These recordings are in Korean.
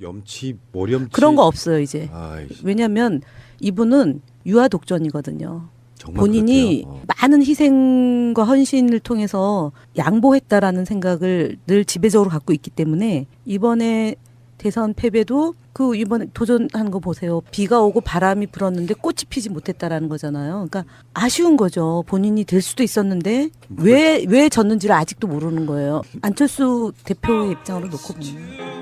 염치, 모렴치 그런 거 없어요 이제. 아이씨. 왜냐하면 이분은 유아 독전이거든요. 정말 본인이 그렇대요. 많은 희생과 헌신을 통해서 양보했다라는 생각을 늘 지배적으로 갖고 있기 때문에 이번에 대선 패배도 그 이번에 도전하는 거 보세요. 비가 오고 바람이 불었는데 꽃이 피지 못했다라는 거잖아요. 그러니까 아쉬운 거죠. 본인이 될 수도 있었는데 왜 졌는지를 아직도 모르는 거예요. 안철수 대표의 입장으로 놓고 보면.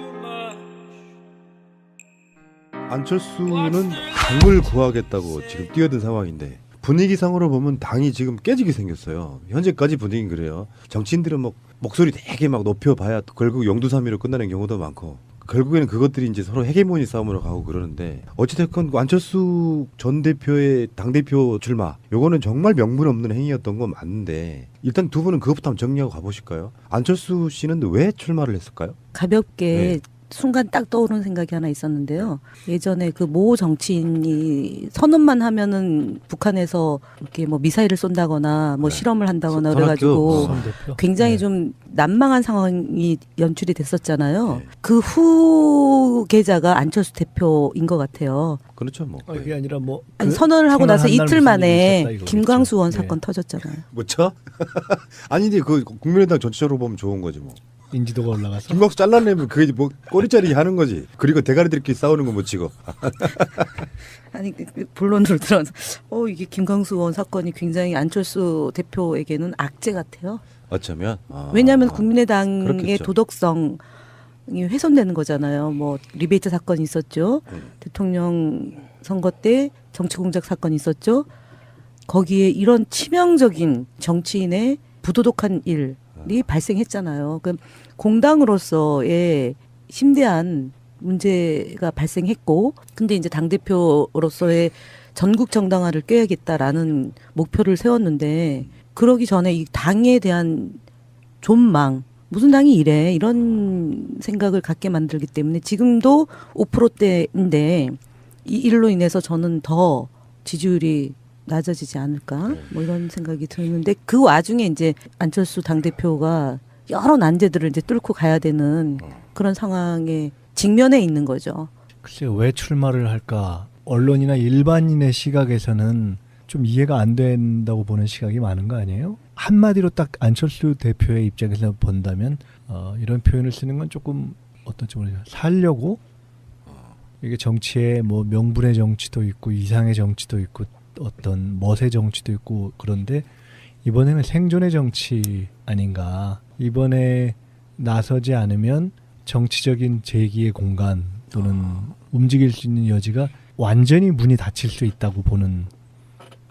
안철수는 당을 구하겠다고 지금 뛰어든 상황인데 분위기상으로 보면 당이 지금 깨지게 생겼어요. 현재까지 분위기는 그래요. 정치인들은 막 목소리 되게 막 높여봐야 결국 용두사미로 끝나는 경우도 많고 결국에는 그것들이 이제 서로 헤게모니 싸움으로 가고 그러는데 어찌됐건 안철수 전 대표의 당대표 출마 요거는 정말 명분 없는 행위였던 건 맞는데 일단 두 분은 그것부터 한번 정리하고 가보실까요? 안철수 씨는 왜 출마를 했을까요? 가볍게 네. 순간 딱 떠오르는 생각이 하나 있었는데요. 예전에 그 모 정치인이 선언만 하면은 북한에서 이렇게 뭐 미사일을 쏜다거나 뭐 네. 실험을 한다거나 선학교. 그래가지고 선 대표? 굉장히 네. 좀 난망한 상황이 연출이 됐었잖아요. 네. 그 후계자가 안철수 대표인 것 같아요. 그렇죠 뭐. 이게 아니라 뭐 아니, 그 선언을 하고 나서 선언한 날 이틀 무슨 일이 만에 있었다 이거겠죠. 김광수 의원 네. 사건 터졌잖아요. 뭐죠? 아니 근데 그 국민의당 전체적으로 보면 좋은 거지 뭐. 인지도가 올라가서 김광수 잘라내면 그게 뭐 꼬리자리 하는 거지. 그리고 대가리들끼리 싸우는 거 못 치고. 아니 본론으로 들어서 이게 김광수 의원 사건이 굉장히 안철수 대표에게는 악재 같아요. 어쩌면. 왜냐하면 국민의당의 그렇겠죠. 도덕성이 훼손되는 거잖아요. 뭐 리베이트 사건이 있었죠. 대통령 선거 때 정치 공작 사건이 있었죠. 거기에 이런 치명적인 정치인의 부도덕한 일이 발생했잖아요. 그럼 공당으로서의 심대한 문제가 발생했고, 근데 이제 당대표로서의 전국 정당화를 꾀야겠다라는 목표를 세웠는데, 그러기 전에 이 당에 대한 존망, 무슨 당이 이래, 이런 생각을 갖게 만들기 때문에 지금도 5%대인데, 이 일로 인해서 저는 더 지지율이 낮아지지 않을까, 뭐 이런 생각이 드는데, 그 와중에 이제 안철수 당대표가 여러 난제들을 이제 뚫고 가야 되는 그런 상황에 직면해 있는 거죠. 글쎄요, 왜 출마를 할까? 언론이나 일반인의 시각에서는 좀 이해가 안 된다고 보는 시각이 많은 거 아니에요? 한마디로 딱 안철수 대표의 입장에서 본다면 이런 표현을 쓰는 건 조금 어떤지 모르겠어요. 살려고 이게 정치에 뭐 명분의 정치도 있고 이상의 정치도 있고 어떤 멋의 정치도 있고 그런데 이번에는 생존의 정치 아닌가. 이번에 나서지 않으면 정치적인 재기의 공간 또는 움직일 수 있는 여지가 완전히 문이 닫힐 수 있다고 보는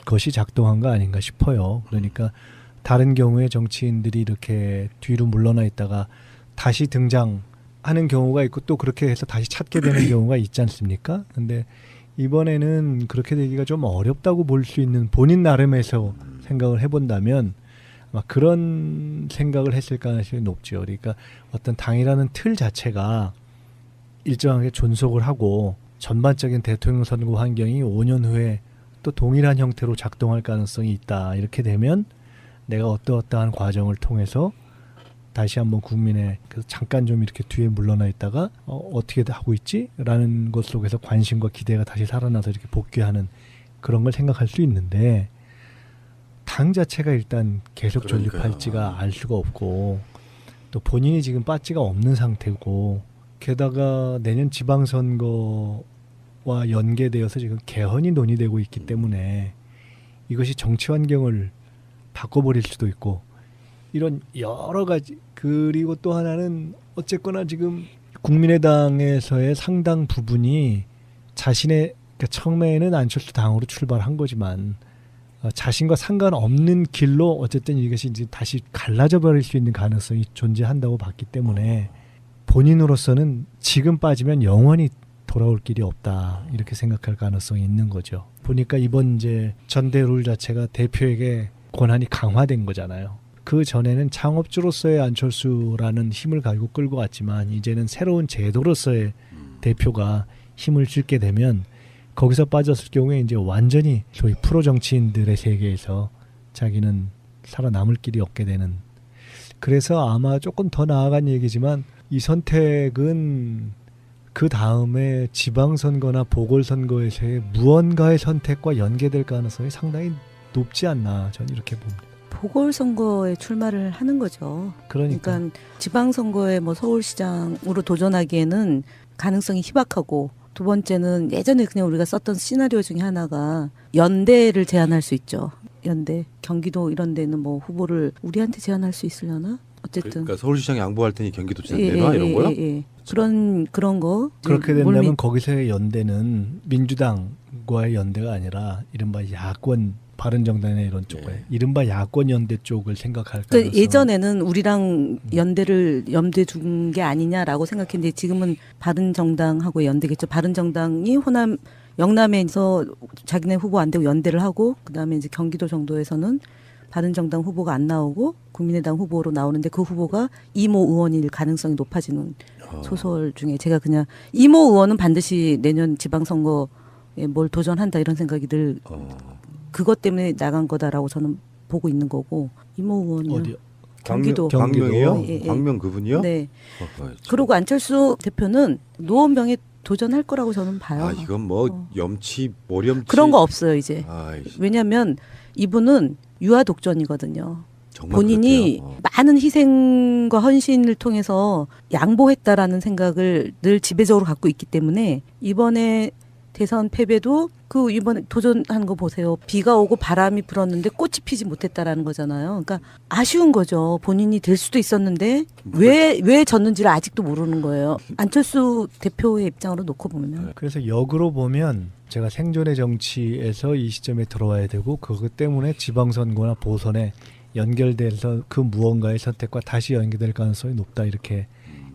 것이 작동한 거 아닌가 싶어요. 그러니까 다른 경우에 정치인들이 이렇게 뒤로 물러나 있다가 다시 등장하는 경우가 있고 또 그렇게 해서 다시 찾게 되는 경우가 있지 않습니까? 근데 이번에는 그렇게 되기가 좀 어렵다고 볼 수 있는 본인 나름에서 생각을 해본다면 아마 그런 생각을 했을 가능성이 높죠. 그러니까 어떤 당이라는 틀 자체가 일정하게 존속을 하고 전반적인 대통령 선거 환경이 5년 후에 또 동일한 형태로 작동할 가능성이 있다. 이렇게 되면 내가 어떠한 과정을 통해서 다시 한번 국민의 그래서 잠깐 좀 이렇게 뒤에 물러나 있다가 어떻게 하고 있지? 라는 것 속에서 관심과 기대가 다시 살아나서 이렇게 복귀하는 그런 걸 생각할 수 있는데 당 자체가 일단 계속 존립할지가 알 수가 없고 또 본인이 지금 빠지가 없는 상태고 게다가 내년 지방선거와 연계되어서 지금 개헌이 논의되고 있기 때문에 이것이 정치 환경을 바꿔버릴 수도 있고 이런 여러 가지 그리고 또 하나는 어쨌거나 지금 국민의당에서의 상당 부분이 자신의 그러니까 처음에는 안철수 당으로 출발한 거지만 자신과 상관없는 길로 어쨌든 이것이 이제 다시 갈라져 버릴 수 있는 가능성이 존재한다고 봤기 때문에 본인으로서는 지금 빠지면 영원히 돌아올 길이 없다 이렇게 생각할 가능성이 있는 거죠. 보니까 이번 이제 전대 룰 자체가 대표에게 권한이 강화된 거잖아요. 그 전에는 창업주로서의 안철수라는 힘을 가지고 끌고 갔지만 이제는 새로운 제도로서의 대표가 힘을 줄게 되면 거기서 빠졌을 경우에 이제 완전히 소위 프로 정치인들의 세계에서 자기는 살아남을 길이 없게 되는. 그래서 아마 조금 더 나아간 얘기지만 이 선택은 그 다음에 지방선거나 보궐선거에서의 무언가의 선택과 연계될 가능성이 상당히 높지 않나 저는 이렇게 봅니다. 보궐선거에 출마를 하는 거죠. 그러니까 지방선거에 뭐 서울시장으로 도전하기에는 가능성이 희박하고, 두 번째는 예전에 그냥 우리가 썼던 시나리오 중에 하나가 연대를 제안할 수 있죠. 연대, 경기도 이런 데는 뭐 후보를 우리한테 제안할 수 있으려나? 어쨌든 그러니까 서울시장 양보할 테니 경기도지사 내놔 이런 거요? 예. 그런 거. 그렇게 된다면 거기서의 연대는 민주당과의 연대가 아니라 이른바 야권 바른정당이나 이런 쪽에 이른바 야권 연대 쪽을 생각할 가능성. 그러니까 예전에는 우리랑 연대를 염두에 둔 게 아니냐라고 생각했는데 지금은 바른정당하고 연대겠죠. 바른정당이 호남 영남에서 자기네 후보 안 되고 연대를 하고, 그다음에 이제 경기도 정도에서는 바른정당 후보가 안 나오고 국민의당 후보로 나오는데 그 후보가 이모 의원일 가능성이 높아지는 소설 중에 제가 그냥 이모 의원은 반드시 내년 지방선거에 뭘 도전한다 이런 생각이 늘 그것 때문에 나간 거다라고 저는 보고 있는 거고. 이모 의원이요. 어디요? 경기도. 광명이요? 예. 광명 그분이요? 네. 그리고 안철수 대표는 노원병에 도전할 거라고 저는 봐요. 아 이건 뭐 염치 모렴치 그런 거 없어요 이제. 아이씨, 왜냐하면 이분은 유아 독전이거든요. 정말 본인이 그렇대요. 많은 희생과 헌신을 통해서 양보했다라는 생각을 늘 지배적으로 갖고 있기 때문에 이번에 대선 패배도 그 이번에 도전한 거 보세요. 비가 오고 바람이 불었는데 꽃이 피지 못했다라는 거잖아요. 그러니까 아쉬운 거죠. 본인이 될 수도 있었는데 왜 졌는지를 아직도 모르는 거예요. 안철수 대표의 입장으로 놓고 보면. 그래서 역으로 보면 제가 생존의 정치에서 이 시점에 들어와야 되고 그것 때문에 지방선거나 보선에 연결돼서 그 무언가의 선택과 다시 연결될 가능성이 높다 이렇게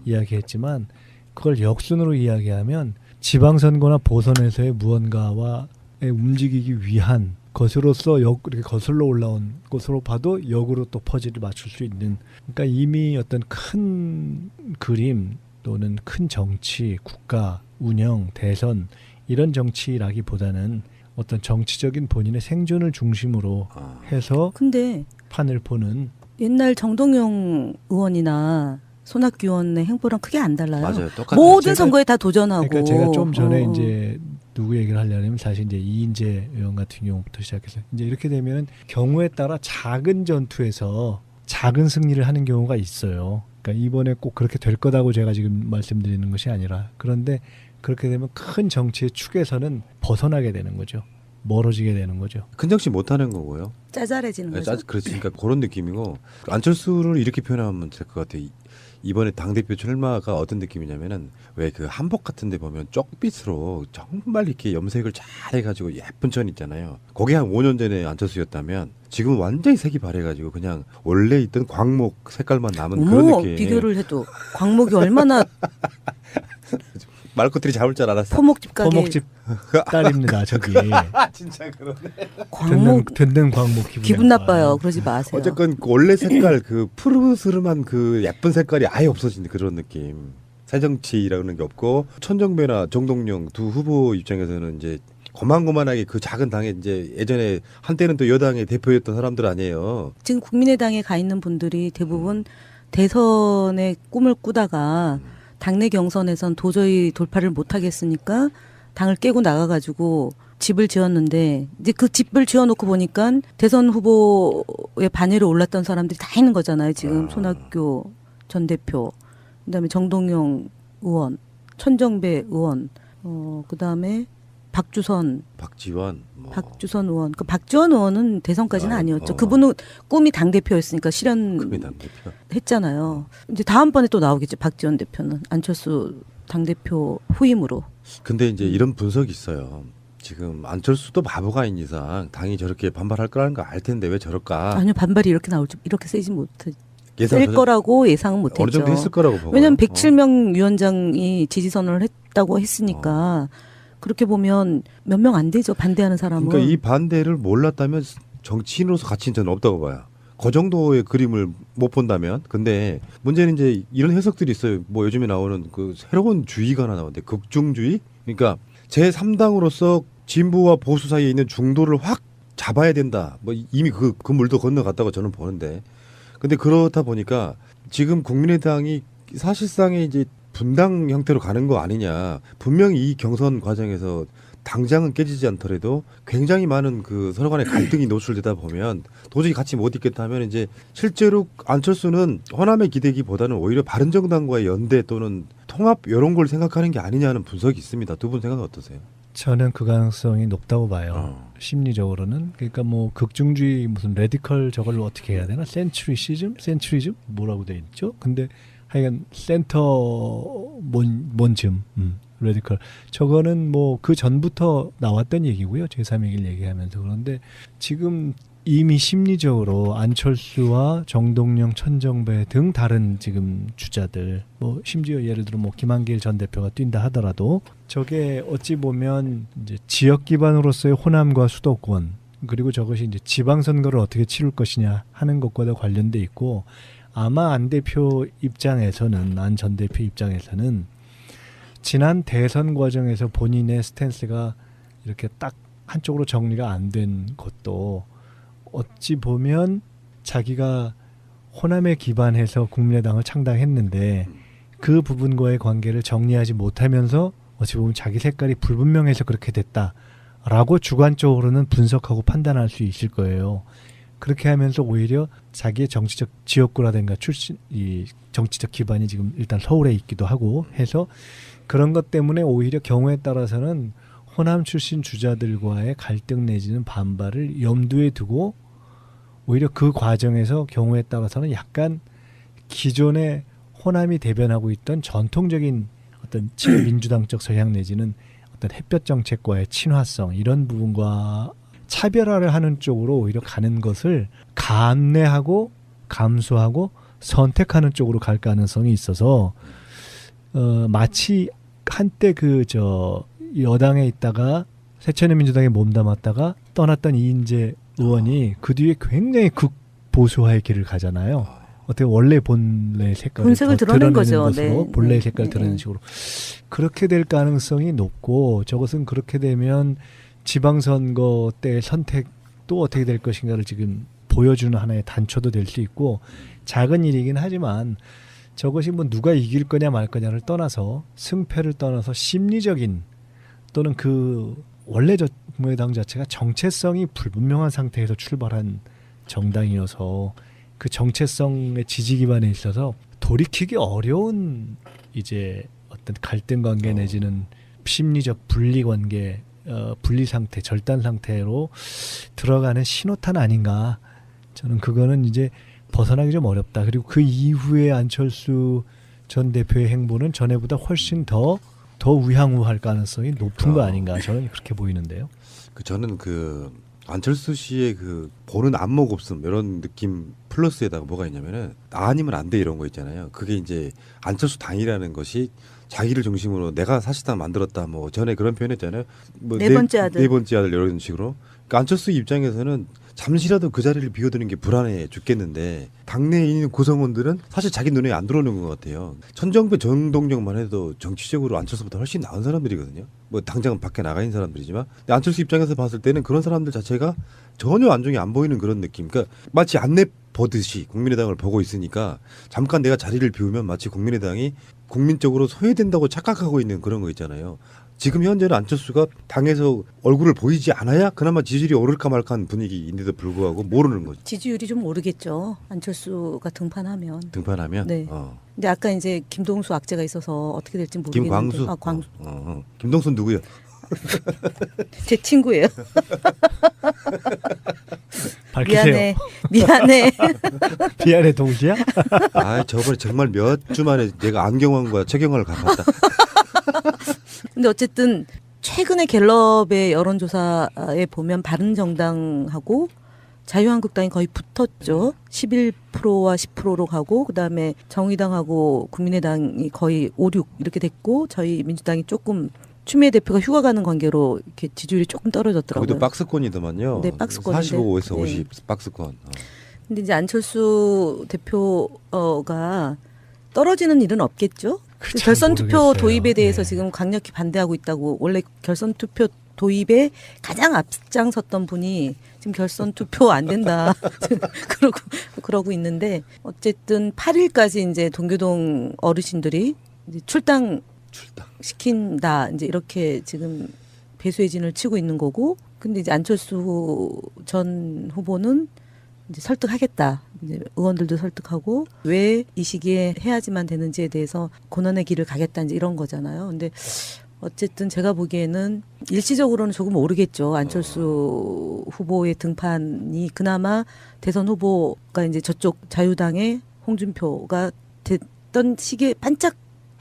이야기했지만 그걸 역순으로 이야기하면 지방선거나 보선에서의 무언가와 움직이기 위한 것으로서 이렇게 거슬러 올라온 것으로 봐도 역으로 또 퍼즐을 맞출 수 있는, 그러니까 이미 어떤 큰 그림 또는 큰 정치, 국가 운영, 대선 이런 정치라기보다는 어떤 정치적인 본인의 생존을 중심으로 해서 근데 판을 보는. 옛날 정동영 의원이나 손학규 의원의 행보랑 크게 안 달라요. 맞아요. 똑같아요. 모든 선거에 다 도전하고. 그러니까 제가 좀 전에 이제 누구 얘기를 하려면 사실 이제 이인재 의원 같은 경우부터 시작해서 이제 이렇게 되면 경우에 따라 작은 전투에서 작은 승리를 하는 경우가 있어요. 그러니까 이번에 꼭 그렇게 될 거다고 제가 지금 말씀드리는 것이 아니라, 그런데 그렇게 되면 큰 정치의 축에서는 벗어나게 되는 거죠. 멀어지게 되는 거죠. 큰 정치 못하는 거고요. 짜잘해지는 거죠. 그렇지. 그러니까 그런 느낌이고, 안철수를 이렇게 표현하면 될 것 같아요. 이번에 당대표 출마가 어떤 느낌이냐면은 왜 그 한복 같은 데 보면 쪽빛으로 정말 이렇게 염색을 잘 해가지고 예쁜 천 있잖아요. 거기 한 5년 전에 안철수였다면 지금은 완전히 색이 바래가지고 그냥 원래 있던 광목 색깔만 남은 그런 느낌. 비교를 해도 광목이 얼마나 말것들이 잡을 줄 알았어. 포목집 가게. 포목집 딸입니다. 저기 진짜 그러네. 광목 듣는 광목 기분 나빠요. 그러지 마세요. 어쨌건 그 원래 색깔 그 푸르스름한 그 예쁜 색깔이 아예 없어진 그런 느낌. 새정치라는 게 없고, 천정배나 정동영 두 후보 입장에서는 이제 고만고만하게 그 작은 당에 이제 예전에 한때는 또 여당의 대표였던 사람들 아니에요. 지금 국민의당에 가 있는 분들이 대부분 대선의 꿈을 꾸다가 당내 경선에선 도저히 돌파를 못 하겠으니까 당을 깨고 나가가지고 집을 지었는데, 이제 그 집을 지어놓고 보니까 대선 후보의 반열에 올랐던 사람들이 다 있는 거잖아요. 지금 손학규 전 대표, 그다음에 정동영 의원, 천정배 의원, 그다음에 박지원 의원. 그 박지원 의원은 대선까지는 아니었죠. 그분은 꿈이 당 대표였으니까 금이 당대표. 실현했잖아요. 이제 다음번에 또 나오겠죠. 박지원 대표는 안철수 당 대표 후임으로. 근데 이제 이런 분석이 있어요. 지금 안철수도 바보가 아닌 이상 당이 저렇게 반발할 거라는 거 알 텐데 왜 저럴까? 아니요, 반발이 이렇게 나올 줄 이렇게 세지 못해. 예상 셀 거라고 예상은 못했죠. 어느 정도 했을 거라고 보고. 왜냐하면 107명 위원장이 지지 선언을 했다고 했으니까 그렇게 보면 몇 명 안 되죠. 반대하는 사람은. 그러니까 이 반대를 몰랐다면 정치인으로서 가치는 저는 없다고 봐요. 그 정도의 그림을 못 본다면. 근데 문제는 이제 이런 해석들이 있어요. 뭐 요즘에 나오는 그 새로운 주의가 하나 나오는데, 극중주의. 그러니까 제3당으로서 진보와 보수 사이에 있는 중도를 확 잡아야 된다. 뭐 이미 그 물도 건너갔다고 저는 보는데. 근데 그렇다 보니까 지금 국민의당이 사실상의 이제 분당 형태로 가는 거 아니냐. 분명히 이 경선 과정에서 당장은 깨지지 않더라도 굉장히 많은 그 서로 간의 갈등이 노출되다 보면 도저히 같이 못 있겠다 하면 이제 실제로 안철수는 호남에 기대기보다는 오히려 바른정당과의 연대 또는 통합 이런 걸 생각하는 게 아니냐는 분석이 있습니다. 두 분 생각은 어떠세요? 저는 그 가능성이 높다고 봐요. 심리적으로는. 그러니까 뭐 극중주의 무슨 레디컬 저걸로 어떻게 해야 되나? 센츄리즘 뭐라고 돼 있죠? 근데 하여간 센터 뭔즘 레디컬 저거는 뭐 그 전부터 나왔던 얘기고요. 제3의 길 얘기하면서. 그런데 지금 이미 심리적으로 안철수와 정동영, 천정배 등 다른 지금 주자들, 뭐 심지어 예를 들어 뭐 김한길 전 대표가 뛴다 하더라도 저게 어찌 보면 이제 지역 기반으로서의 호남과 수도권, 그리고 저것이 이제 지방선거를 어떻게 치룰 것이냐 하는 것과도 관련돼 있고, 아마 안 대표 입장에서는, 안 전 대표 입장에서는 지난 대선 과정에서 본인의 스탠스가 이렇게 딱 한쪽으로 정리가 안 된 것도 어찌 보면 자기가 호남에 기반해서 국민의당을 창당했는데 그 부분과의 관계를 정리하지 못하면서 어찌 보면 자기 색깔이 불분명해서 그렇게 됐다라고 주관적으로는 분석하고 판단할 수 있을 거예요. 그렇게 하면서 오히려 자기의 정치적 지역구라든가 이 정치적 기반이 지금 일단 서울에 있기도 하고 해서 그런 것 때문에 오히려 경우에 따라서는 호남 출신 주자들과의 갈등 내지는 반발을 염두에 두고 오히려 그 과정에서 경우에 따라서는 약간 기존의 호남이 대변하고 있던 전통적인 어떤 친민주당적 성향 내지는 어떤 햇볕 정책과의 친화성 이런 부분과 차별화를 하는 쪽으로 오히려 가는 것을 감내하고 감수하고 선택하는 쪽으로 갈 가능성이 있어서 마치 한때 여당에 있다가 새천년민주당에 몸담았다가 떠났던 이인재 의원이 그 뒤에 굉장히 극보수화의 길을 가잖아요. 어떻게 원래 본래 색깔을 본색을 드러낸 거죠. 것으로 네. 본래 색깔을 드러내는 식으로 그렇게 될 가능성이 높고, 저것은 그렇게 되면 지방선거 때 선택도 어떻게 될 것인가를 지금 보여주는 하나의 단초도 될 수 있고, 작은 일이긴 하지만 저것이 뭐 누가 이길 거냐 말 거냐를 떠나서, 승패를 떠나서 심리적인 또는 그 원래 국민의당 자체가 정체성이 불분명한 상태에서 출발한 정당이어서 그 정체성의 지지 기반에 있어서 돌이키기 어려운 이제 어떤 갈등 관계 내지는 심리적 분리 관계, 분리 상태, 절단 상태로 들어가는 신호탄 아닌가. 저는 그거는 이제 벗어나기 좀 어렵다. 그리고 그 이후에 안철수 전 대표의 행보는 전에보다 훨씬 더 우향우할 가능성이 높은 거 아닌가. 저는 그렇게 보이는데요. 저는 안철수 씨의 보는 안목 없음 이런 느낌 플러스에다가 뭐가 있냐면은 아니면 안 돼 이런 거 있잖아요. 그게 이제 안철수 당이라는 것이 자기를 중심으로 내가 사실상 만들었다 뭐 전에 그런 표현했잖아요. 뭐 네 번째 아들. 네 번째 아들 이런 식으로. 그러니까 안철수 입장에서는 잠시라도 그 자리를 비워두는 게 불안해 죽겠는데 당내에 있는 구성원들은 사실 자기 눈에 안 들어오는 것 같아요. 천정배 정동영만 해도 정치적으로 안철수보다 훨씬 나은 사람들이거든요. 뭐 당장은 밖에 나가 있는 사람들이지만 근데 안철수 입장에서 봤을 때는 그런 사람들 자체가 전혀 안중에 안 보이는 그런 느낌. 그러니까 마치 안내 보듯이 국민의당을 보고 있으니까 잠깐 내가 자리를 비우면 마치 국민의당이 국민적으로 소외된다고 착각하고 있는 그런 거 있잖아요. 지금 현재는 안철수가 당에서 얼굴을 보이지 않아야 그나마 지지율이 오를까 말까한 분위기인데도 불구하고 모르는 거죠. 지지율이 좀 오르겠죠. 안철수가 등판하면. 네. 근데 아까 이제 김동수 악재가 있어서 어떻게 될지 모르겠는데. 김광수. 광수. 김동수는 누구요? 제 친구예요. 밝히세요. 미안해. 미안해 동지야? 저번에 정말 몇 주 만에 내가 안경환과 최경환을 갚았다. 근데 어쨌든 최근에 갤럽의 여론조사에 보면 바른정당하고 자유한국당이 거의 붙었죠. 11%와 10%로 가고 그다음에 정의당하고 국민의당이 거의 5, 6 이렇게 됐고 저희 민주당이 조금 추미애 대표가 휴가 가는 관계로 이렇게 지지율이 조금 떨어졌더라고요. 거기도 박스권이더만요. 네, 박스권인데. 45에서 50 박스권. 근데 이제 안철수 대표가 떨어지는 일은 없겠죠. 결선 투표 모르겠어요. 도입에 대해서 네. 지금 강력히 반대하고 있다고. 원래 결선 투표 도입에 가장 앞장섰던 분이 지금 결선 투표 안 된다 그러고 있는데 어쨌든 8일까지 이제 동교동 어르신들이 이제 출당 시킨다 이제 이렇게 지금 배수의 진을 치고 있는 거고, 근데 이제 안철수 전 후보는 이제 설득하겠다. 이제 의원들도 설득하고 왜 이 시기에 해야지만 되는지에 대해서 고난의 길을 가겠다 이제 이런 거잖아요. 근데 어쨌든 제가 보기에는 일시적으로는 조금 오르겠죠. 안철수 후보의 등판이 그나마 대선 후보가 이제 저쪽 자유당의 홍준표가 됐던 시기에 반짝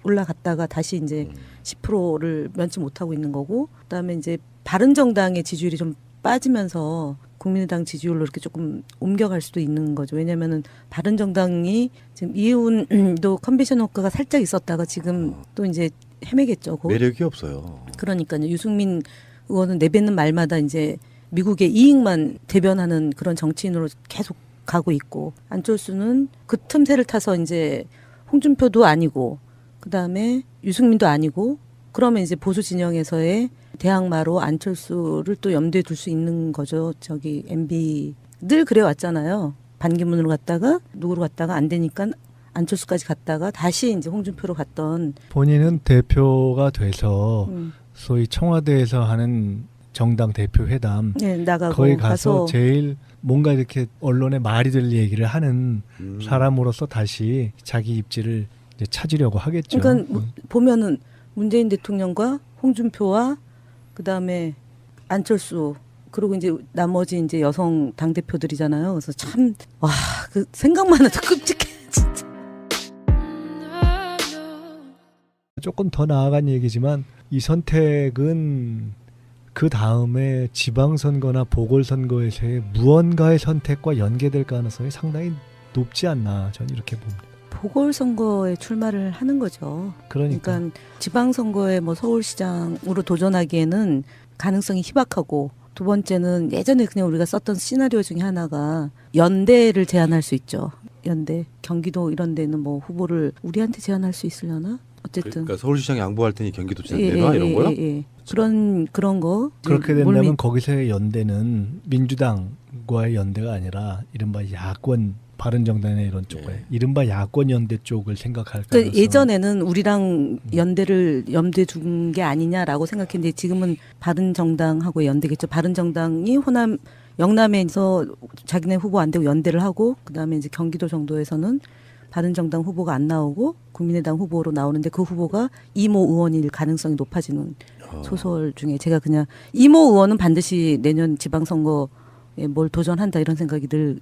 올라갔다가 다시 이제 10%를 면치 못하고 있는 거고, 그다음에 이제 바른정당의 지지율이 좀 빠지면서 국민의당 지지율로 이렇게 조금 옮겨갈 수도 있는 거죠. 왜냐면은 바른정당이 지금 이혜훈도 컨벤션 효과가 살짝 있었다가 지금 또 이제 헤매겠죠. 매력이 없어요. 그러니까요. 유승민 의원은 내뱉는 말마다 이제 미국의 이익만 대변하는 그런 정치인으로 계속 가고 있고, 안철수는 그 틈새를 타서 이제 홍준표도 아니고 그다음에 유승민도 아니고, 그러면 이제 보수 진영에서의 대항마로 안철수를 또 염두에 둘 수 있는 거죠. 저기 MB 늘 그래 왔잖아요. 반기문으로 갔다가 누구로 갔다가 안 되니까 안철수까지 갔다가 다시 이제 홍준표로 갔던. 본인은 대표가 돼서 소위 청와대에서 하는 정당 대표 회담 네, 나가고 거기 가서 제일 뭔가 이렇게 언론에 말이 될 얘기를 하는 사람으로서 다시 자기 입지를 이제 찾으려고 하겠죠. 그러니까 보면은 문재인 대통령과 홍준표와 그다음에 안철수, 그리고 이제 나머지 이제 여성 당 대표들이잖아요. 그래서 참 와, 그 생각만 해도 끔찍해 진짜. 조금 더 나아간 얘기지만 이 선택은 그 다음에 지방선거나 보궐선거에서의 무언가의 선택과 연계될 가능성이 상당히 높지 않나, 저는 이렇게 봅니다. 보궐선거에 출마를 하는 거죠. 그러니까 지방선거에 뭐 서울시장으로 도전하기에는 가능성이 희박하고, 두 번째는 예전에 그냥 우리가 썼던 시나리오 중에 하나가 연대를 제안할 수 있죠. 연대, 경기도 이런 데는 뭐 후보를 우리한테 제안할 수 있으려나? 어쨌든 그러니까 서울시장 양보할 테니 경기도지사 내놔 이런 거요? 그런 거. 그렇게 된다면 거기서의 연대는 민주당과의 연대가 아니라 이른바 야권, 바른정당의 이런 쪽에 이른바 야권 연대 쪽을 생각할 가능성. 그러니까 예전에는 우리랑 연대를 염두에 둔 게 아니냐라고 생각했는데 지금은 바른정당하고의 연대겠죠. 바른정당이 호남, 영남에서 자기네 후보 안 되고 연대를 하고, 그다음에 이제 경기도 정도에서는 바른정당 후보가 안 나오고 국민의당 후보로 나오는데 그 후보가 이모 의원일 가능성이 높아지는 소설 중에 제가 그냥 이모 의원은 반드시 내년 지방선거에 뭘 도전한다 이런 생각이 늘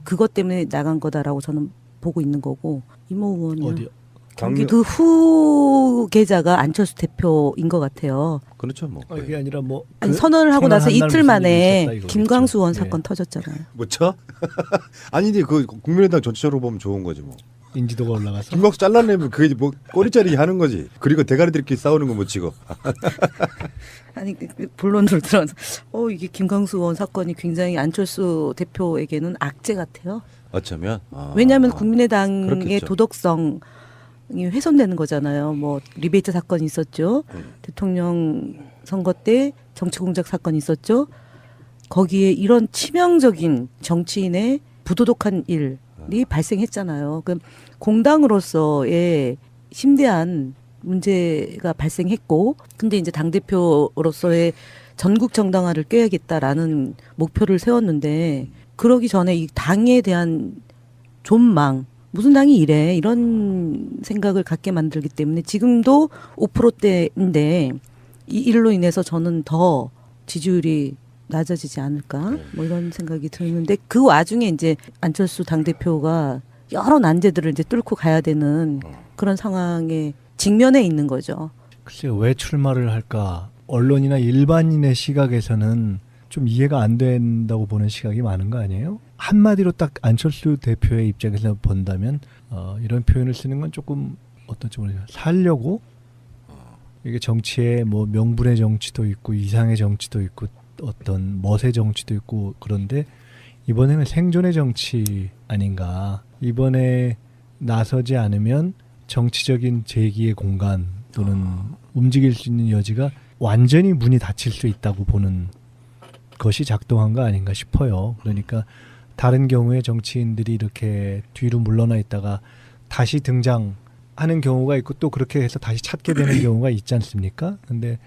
그것 때문에 나간 거다라고 저는 보고 있는 거고, 이모 의원은 어디요? 경기도 후계자가 안철수 대표인 것 같아요. 그렇죠, 뭐. 그게 아니라 뭐 아니, 선언을 하고 나서 선언한 날 이틀 무슨 만에 일이 있었다 김광수 의원 이거겠죠. 사건 터졌잖아요. 뭐죠? 아니 근데 그 국민의당 전체적으로 보면 좋은 거지 뭐. 인지도가 올라가서 김광수 잘라내면 그게 뭐 꼬리자리 하는 거지. 그리고 대가리들끼리 싸우는 거 못 치고. 아니 본론으로 들어서 이게 김광수 의원 사건이 굉장히 안철수 대표에게는 악재 같아요. 어쩌면. 왜냐하면 국민의당의 그렇겠죠. 도덕성이 훼손되는 거잖아요. 뭐 리베이트 사건이 있었죠. 대통령 선거 때 정치 공작 사건이 있었죠. 거기에 이런 치명적인 정치인의 부도덕한 일이 발생했잖아요. 그럼 공당으로서의 심대한 문제가 발생했고, 근데 이제 당대표로서의 전국 정당화를 꾀야겠다라는 목표를 세웠는데, 그러기 전에 이 당에 대한 존망, 무슨 당이 이래, 이런 생각을 갖게 만들기 때문에 지금도 5%대인데 이 일로 인해서 저는 더 지지율이 낮아지지 않을까, 뭐 이런 생각이 드는데, 그 와중에 이제 안철수 당대표가 여러 난제들을 이제 뚫고 가야 되는 그런 상황에 직면해 있는 거죠. 글쎄요, 왜 출마를 할까? 언론이나 일반인의 시각에서는 좀 이해가 안 된다고 보는 시각이 많은 거 아니에요? 한마디로 딱 안철수 대표의 입장에서 본다면 이런 표현을 쓰는 건 조금 어떤지 모르겠어요. 살려고? 이게 정치에 뭐 명분의 정치도 있고 이상의 정치도 있고 어떤 멋의 정치도 있고, 그런데 이번에는 생존의 정치 아닌가. 이번에 나서지 않으면 정치적인 재기의 공간 또는 움직일 수 있는 여지가 완전히 문이 닫힐 수 있다고 보는 것이 작동한 거 아닌가 싶어요. 그러니까 다른 경우에 정치인들이 이렇게 뒤로 물러나 있다가 다시 등장하는 하는 경우가 있고 또 그렇게 해서 다시 찾게 되는 경우가 있지 않습니까? 근데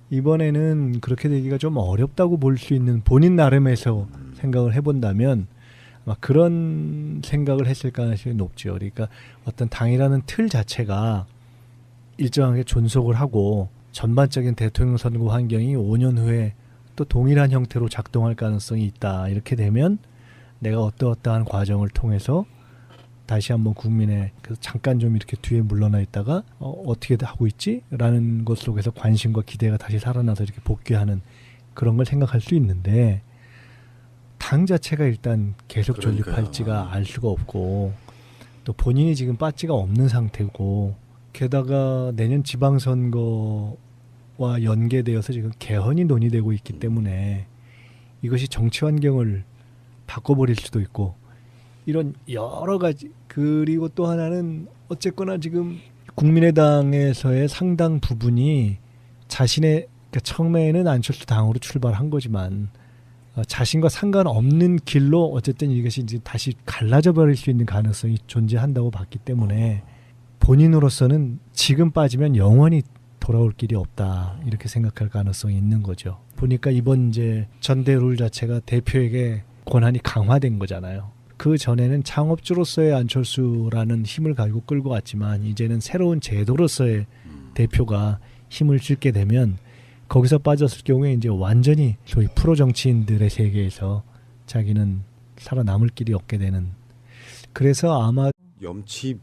이번에는 그렇게 되기가 좀 어렵다고 볼 수 있는 본인 나름에서 생각을 해본다면 아마 그런 생각을 했을 가능성이 높죠. 그러니까 어떤 당이라는 틀 자체가 일정하게 존속을 하고 전반적인 대통령 선거 환경이 5년 후에 또 동일한 형태로 작동할 가능성이 있다. 이렇게 되면 내가 어떠어떠한 과정을 통해서 다시 한번 국민의 잠깐 좀 이렇게 뒤에 물러나 있다가 어떻게 하고 있지? 라는 것 속에서 관심과 기대가 다시 살아나서 이렇게 복귀하는 그런 걸 생각할 수 있는데 당 자체가 일단 계속 존립할지가 알 수가 없고 또 본인이 지금 빠지가 없는 상태고 게다가 내년 지방선거와 연계되어서 지금 개헌이 논의되고 있기 때문에 이것이 정치 환경을 바꿔버릴 수도 있고 이런 여러 가지 그리고 또 하나는 어쨌거나 지금 국민의당에서의 상당 부분이 자신의 그러니까 처음에는 안철수 당으로 출발한 거지만 자신과 상관없는 길로 어쨌든 이것이 이제 다시 갈라져 버릴 수 있는 가능성이 존재한다고 봤기 때문에 본인으로서는 지금 빠지면 영원히 돌아올 길이 없다 이렇게 생각할 가능성이 있는 거죠. 보니까 이번 이제 전대 룰 자체가 대표에게 권한이 강화된 거잖아요. 그 전에는 창업주로서의 안철수라는 힘을 가지고 끌고 왔지만 이제는 새로운 제도로서의 대표가 힘을 줄게 되면 거기서 빠졌을 경우에 이제 완전히 소위 프로 정치인들의 세계에서 자기는 살아남을 길이 없게 되는. 그래서 아마 모렴치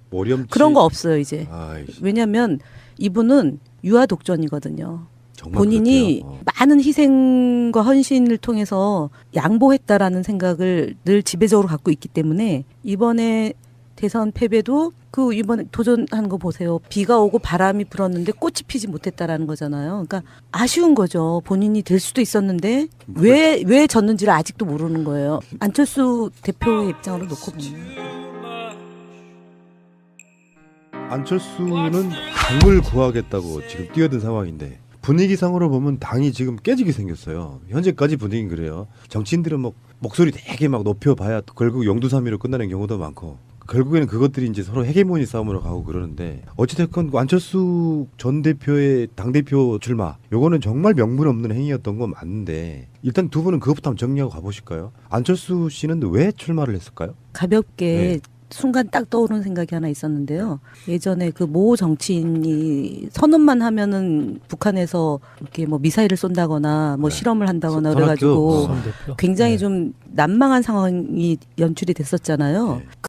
그런 거 없어요 이제. 아이씨, 왜냐하면 이분은 유아 독전이거든요. 정말 본인이 그렇대요. 많은 희생과 헌신을 통해서 양보했다라는 생각을 늘 지배적으로 갖고 있기 때문에 이번에 대선 패배도 그 이번에 도전한 거 보세요. 비가 오고 바람이 불었는데 꽃이 피지 못했다라는 거잖아요. 그러니까 아쉬운 거죠. 본인이 될 수도 있었는데 왜 졌는지를 아직도 모르는 거예요. 안철수 대표의 입장으로 놓고 보면. 안철수는 당을 구하겠다고 지금 뛰어든 상황인데 분위기상으로 보면 당이 지금 깨지게 생겼어요. 현재까지 분위기는 그래요. 정치인들은 뭐 목소리 되게 막 높여봐야 결국 용두사미로 끝나는 경우도 많고 결국에는 그것들이 이제 서로 헤게모니 싸움으로 가고 그러는데 어찌됐건 안철수 전 대표의 당대표 출마 요거는 정말 명분 없는 행위였던 건 맞는데 일단 두 분은 그것부터 한번 정리하고 가보실까요? 안철수 씨는 왜 출마를 했을까요? 가볍게 네. 순간 딱 떠오르는 생각이 하나 있었는데요. 예전에 그 모 정치인이 선언만 하면은 북한에서 이렇게 뭐 미사일을 쏜다거나 뭐 네. 실험을 한다거나 선학교. 그래가지고 손 대표? 굉장히 네. 좀 난망한 상황이 연출이 됐었잖아요. 네.